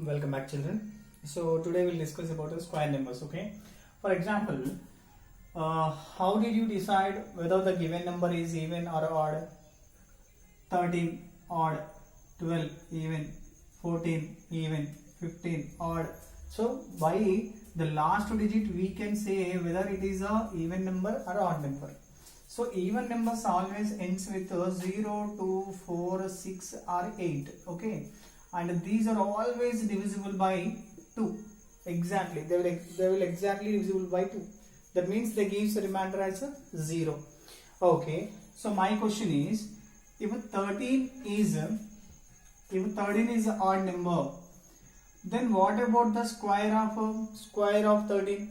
Welcome back, children. So today we'll discuss about the square numbers. Okay. For example, how did you decide whether the given number is even or odd? 13 odd, 12 even, 14 even, 15 odd. So by the last digit we can say whether it is a even number or odd number. So even numbers always ends with 0, 2, 4, 6 or 8. Okay. And these are always divisible by 2. Exactly, they will exactly divisible by 2. That means they gives the remainder as a 0. Okay, so my question is, if 13 is an odd number, then what about the square of 13?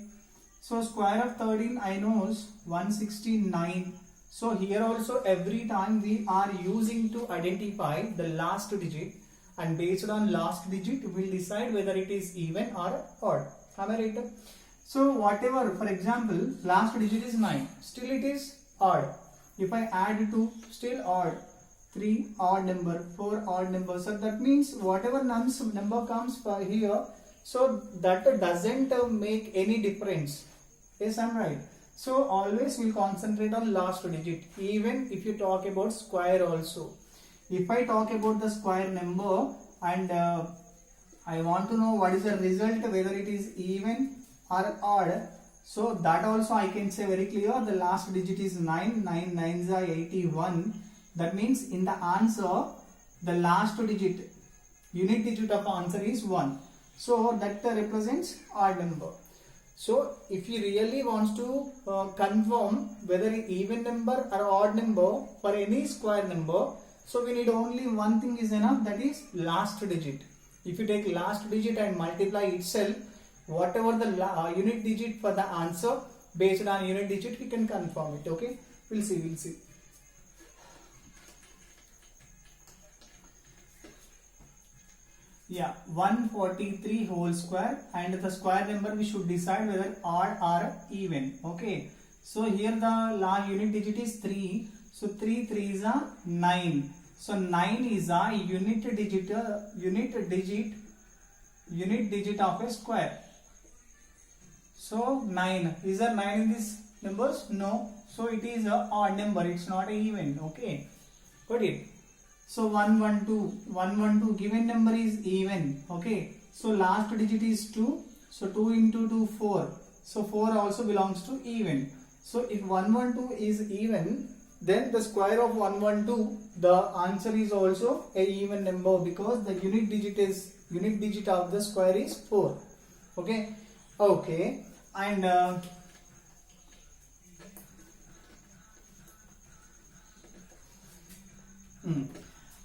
So square of 13 I know is 169. So here also every time we are using to identify the last digit, and based on last digit we will decide whether it is even or odd. Am I right? So whatever, for example, last digit is 9, still it is odd. If I add 2, still odd. 3 odd number, 4 odd number. So that means whatever number comes for here, so that doesn't make any difference. Yes, I'm right. So always we'll concentrate on last digit, even if you talk about square also. If I talk about the square number and I want to know what is the result, whether it is even or odd, so that also I can say very clear, the last digit is 9, 9 9s are 81. That means in the answer, the last digit, unit digit of answer is 1. So that represents odd number. So if you really wants to confirm whether even number or odd number for any square number, so we need only one thing is enough, that is last digit. If you take last digit and multiply itself, whatever the unit digit for the answer, based on unit digit we can confirm it. Okay, we'll see. Yeah, 143 whole square, and the square number we should decide whether odd or even. Okay, so here the unit digit is 3. So 3 3s are 9. So 9 is a unit digit of a square. So 9, is there 9 in these numbers? No. So it is a odd number, it's not a even. Okay, got it. So 112 given number is even. Okay, so last digit is 2. So 2 into 2 4. So 4 also belongs to even. So if 112 is even, then the square of 112, the answer is also a even number, because the unit digit of the square is 4. Okay, and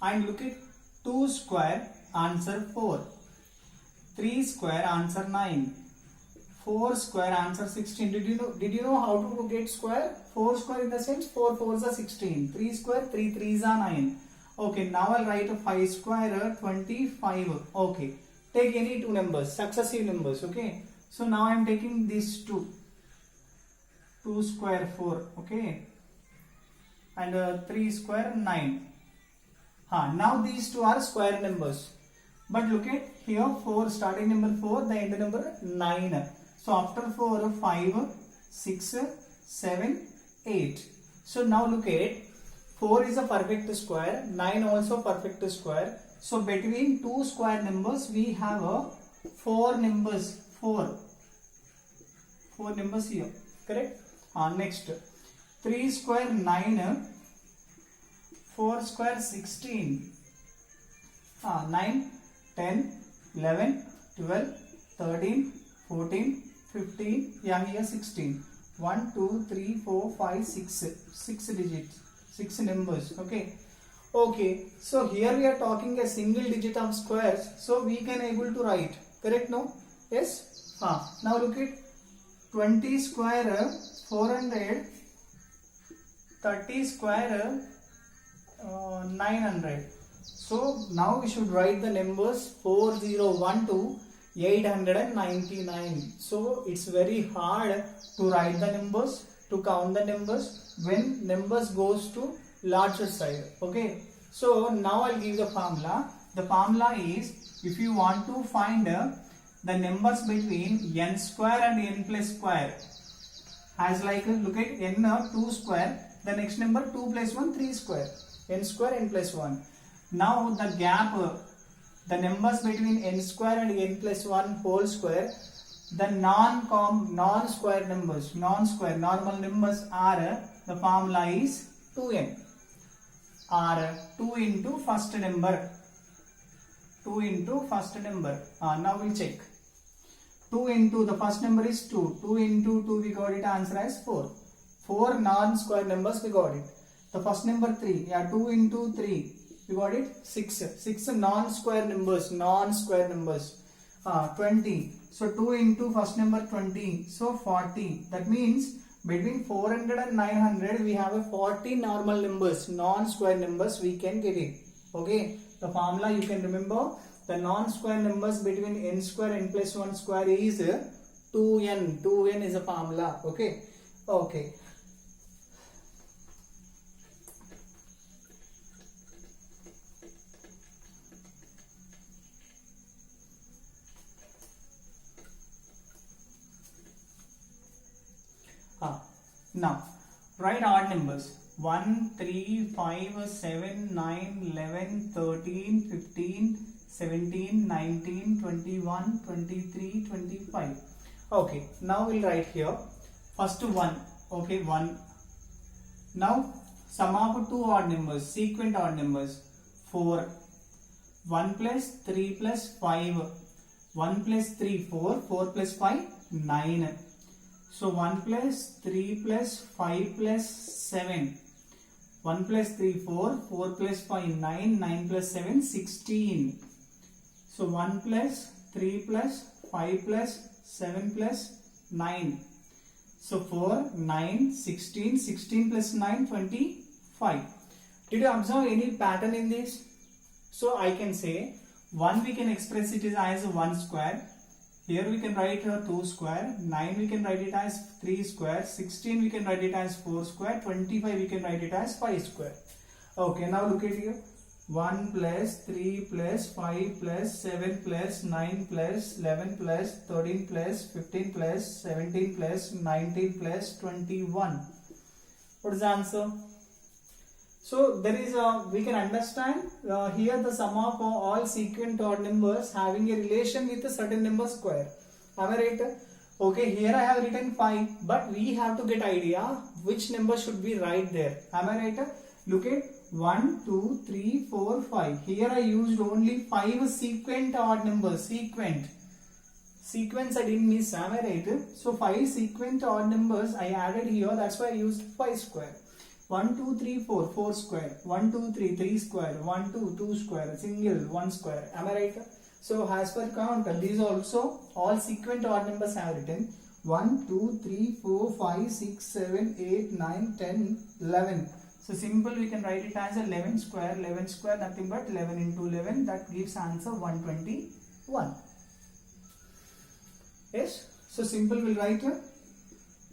and look at 2 square, answer 4, 3 square, answer 9, 4 square, answer 16. Did you know how to get square? 4 square in the sense 4 4s are 16, 3 square, 3 3s are 9. Okay, now I'll write a 5 square 25. Okay, take any two numbers, successive numbers. Okay, so now I'm taking these 2 square 4. Okay, and 3 square 9. Now these two are square numbers, but look at here, 4 starting number 4, the end number 9. So after 4, 5, 6, 7, 8. So now look at 4 is a perfect square, 9 also perfect square. So between two square numbers we have a 4 numbers, 4 numbers here, correct? Next, 3 square 9, 4 square 16, 9, 10, 11, 12, 13, 14, 15, yeah, here 16. 1, 2, 3, 4, 5, 6. 6 digits, 6 numbers. Okay, so here we are talking a single digit of squares, so we can able to write, correct? No? Yes? Now look at 20 square 400, 30 square 900. So now we should write the numbers 4012 to 899. So it's very hard to write the numbers, to count the numbers when numbers goes to larger side. Okay, so now I'll give the formula. The formula is, if you want to find the numbers between n square and n plus square, as like look at n 2 square, the next number 2 plus 1 3 square, n square n plus 1. Now the gap, the numbers between n square and n plus 1 whole square, the non-square numbers, non-square normal numbers are, the formula is 2n, or 2 into first number, 2 into first number. Now we'll check. 2 into the first number is 2. 2 into 2 we got it answer as 4. 4 non-square numbers we got it. The first number 3. Yeah, 2 into 3 we got it 6. 6 non-square numbers. 20. So 2 into first number 20. So 40. That means between 400 and 900 we have a 40 normal numbers, non-square numbers we can get it. Okay. The formula you can remember. The non-square numbers between n square n plus 1 square is 2n. 2n is a formula. Okay. Okay. Now write odd numbers. 1, 3, 5, 7, 9, 11, 13, 15, 17, 19, 21, 23, 25. Okay, now we'll write here. First 1. Okay, 1. Now sum of two odd numbers, sequent odd numbers. 4. 1 plus 3 plus 5. 1 plus 3, 4. 4 plus 5, 9. So 1 plus 3 plus 5 plus 7. 1 plus 3, 4. 4 plus 5, 9. 9 plus 7, 16. So 1 plus 3 plus 5 plus 7 plus 9. So 4, 9, 16. 16 plus 9, 25. Did you observe any pattern in this? So I can say 1 we can express it as 1 square. Here we can write 2 square, 9 we can write it as 3 square, 16 we can write it as 4 square, 25 we can write it as 5 square. Okay, now look at here. 1 plus 3 plus 5 plus 7 plus 9 plus 11 plus 13 plus 15 plus 17 plus 19 plus 21. What is the answer? So there is we can understand here the sum of all sequent odd numbers having a relation with a certain number square. Am I right? Okay, here I have written 5, but we have to get idea which number should be right there. Am I right? Look at 1, 2, 3, 4, 5. Here I used only 5 sequent odd numbers. Sequence I didn't miss. Am I right? So 5 sequent odd numbers I added here. That's why I used 5 square. 1, 2, 3, 4, 4 square. 1, 2, 3, 3 square. 1, 2, 2 square. Single, 1 square. Am I right? So as per count, these also all sequent odd numbers I have written. 1, 2, 3, 4, 5, 6, 7, 8, 9, 10, 11. So simple we can write it as 11 square. 11 square nothing but 11 into 11. That gives answer 121. Yes. So simple we'll write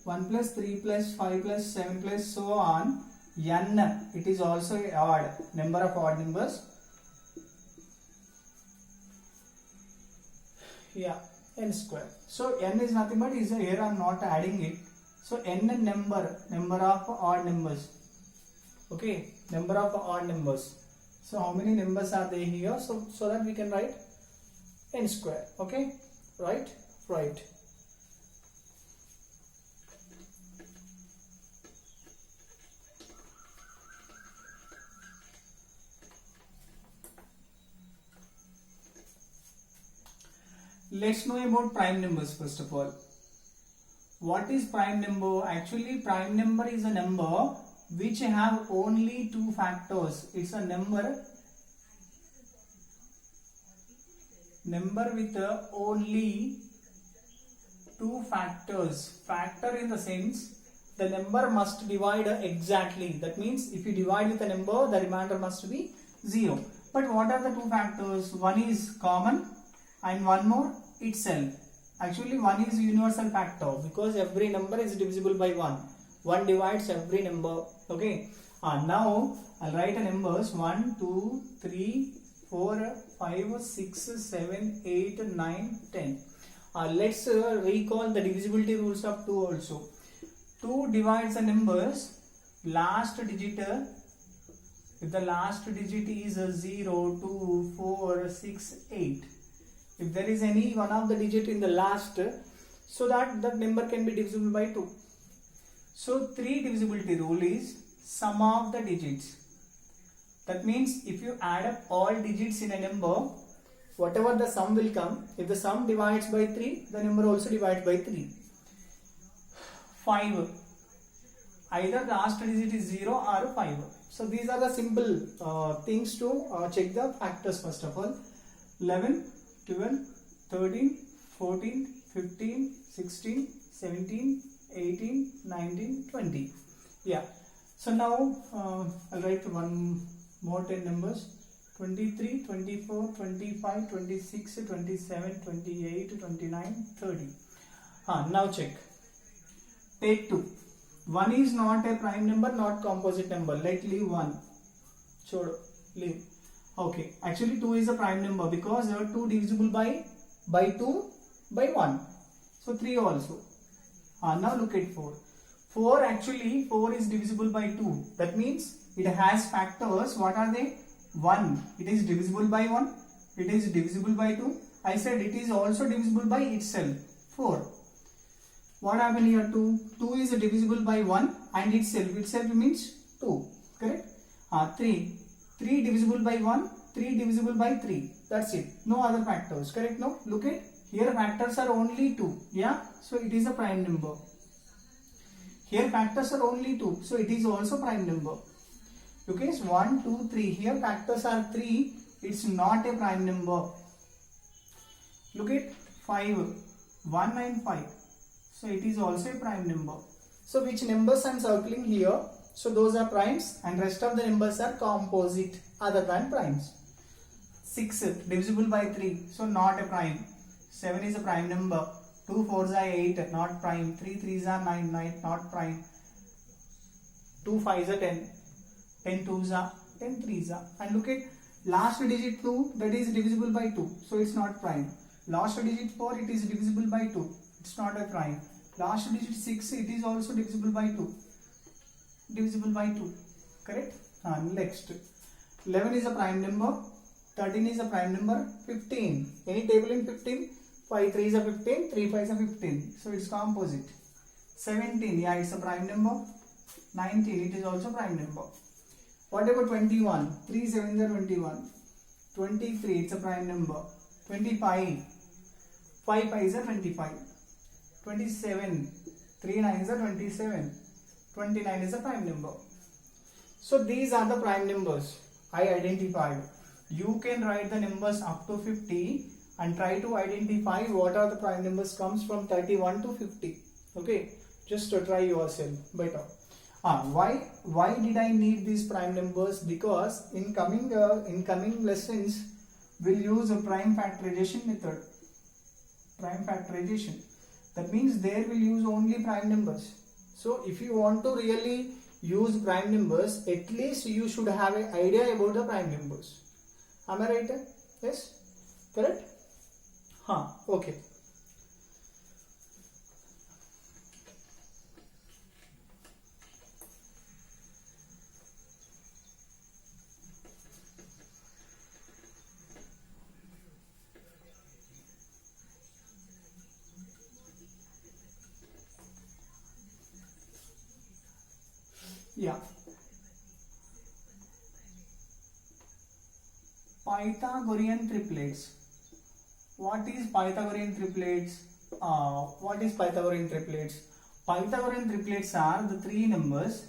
1 plus 3 plus 5 plus 7 plus so on. N, it is also a odd number of odd numbers. Yeah, n square. So n is nothing but is here I am not adding it. So n number of odd numbers. Okay, number of odd numbers. So how many numbers are there here? So that we can write n square. Okay, right. Let's know about prime numbers first of all. What is prime number? Actually, prime number is a number which have only two factors. It's a number with only two factors. Factor in the sense the number must divide exactly. That means if you divide with a number, the remainder must be 0. But what are the two factors? One is common and one more itself. Actually, one is universal factor because every number is divisible by 1. 1 divides every number. Okay. Now I'll write the numbers 1, 2, 3, 4, 5, 6, 7, 8, 9, 10. Let's recall the divisibility rules of 2 also. 2 divides the numbers last digit. If the last digit is 0, 2, 4, 6, 8. If there is any one of the digit in the last, so that number can be divisible by 2. So 3 divisibility rule is sum of the digits. That means if you add up all digits in a number, whatever the sum will come, if the sum divides by 3, the number also divides by 3. 5. Either last digit is 0 or 5. So these are the simple things to check the factors first of all. 11, 12, 13, 14, 15, 16, 17, 18, 19, 20. Yeah. So now I'll write one more 10 numbers. 23, 24, 25, 26, 27, 28, 29, 30. Now check. Take 2. 1 is not a prime number, not composite number. Let leave 1. Chodo. Leave. Okay. Actually 2 is a prime number because there are 2 divisible by 2 by 1. So 3 also. Now look at 4. 4 is divisible by 2. That means it has factors. What are they? 1. It is divisible by 1. It is divisible by 2. I said it is also divisible by itself. 4. What happened here? 2. 2 is divisible by 1 and itself. Itself means 2. Correct? 3. 3 divisible by 1. 3 divisible by 3. That's it. No other factors. Correct? No? Look at here factors are only 2. Yeah? So it is a prime number. Here factors are only 2. So it is also prime number. Okay? 1, 2, 3. Here factors are 3. It's not a prime number. Look at 5. 1 and 5. So it is also a prime number. So which numbers I am circling here? So those are primes and rest of the numbers are composite other than primes. 6 divisible by 3. So not a prime. 7 is a prime number. 2 4s are 8, not prime. 3 3s are 9, not prime. 2 5s are 10. 10 2s are 10 3s are. And look at last digit 2, that is divisible by 2. So it's not prime. Last digit 4, it is divisible by 2. It's not a prime. Last digit 6, it is also divisible by 2. Divisible by 2. Correct? Next. 11 is a prime number. 13 is a prime number. 15. Any table in 15? 5 3 is a 15. 3 5 is a 15. So it's composite. 17. Yeah, it's a prime number. 19. It is also prime number. What about 21? 3 7 is a 21. 23. It's a prime number. 25. 5 5 is a 25. 27. 3 9 is a 27. 29 is a prime number. So these are the prime numbers I identified. You can write the numbers up to 50 and try to identify what are the prime numbers comes from 31 to 50. Okay, just to try yourself better. Why did I need these prime numbers? Because in coming lessons we'll use a prime factorization method. Prime factorization. That means there we'll use only prime numbers. So if you want to really use prime numbers, at least you should have an idea about the prime numbers. Am I right? Yes? Correct? Okay. Yeah. Pythagorean triplets. What is Pythagorean triplets? What is Pythagorean triplets? Pythagorean triplets are the three numbers.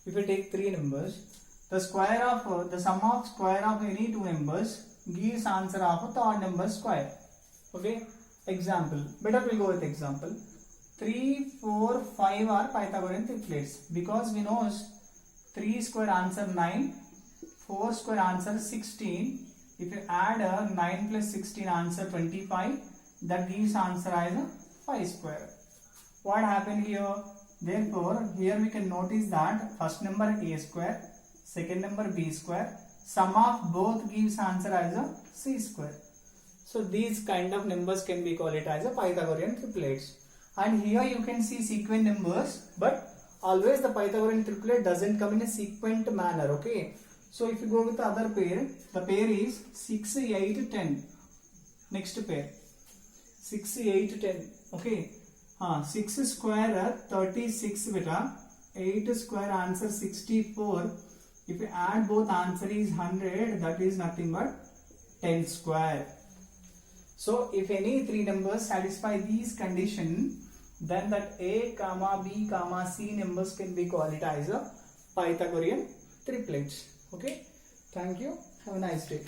If you take three numbers, the sum of square of any two numbers gives answer of a third number square. Okay. Example. Better we'll go with example. 3, 4, 5 are Pythagorean triplets because we know 3 square answer 9, 4 square answer 16. If you add 9 plus 16 answer 25, that gives answer as 5 square. What happened here? Therefore, here we can notice that first number a square, second number b square, sum of both gives answer as a c square. So these kind of numbers can be called it as a Pythagorean triplets. And here you can see sequent numbers, but always the Pythagorean triplet doesn't come in a sequent manner, okay? So if you go with the other pair, the pair is 6, 8, 10. Next pair, 6, 8, 10, okay? 6 square 36 beta, 8 square answer 64. If you add both, answer is 100, that is nothing but 10 square. So if any three numbers satisfy these conditions, then that A, comma B, comma C numbers can be called it as a Pythagorean triplets. Okay. Thank you. Have a nice day.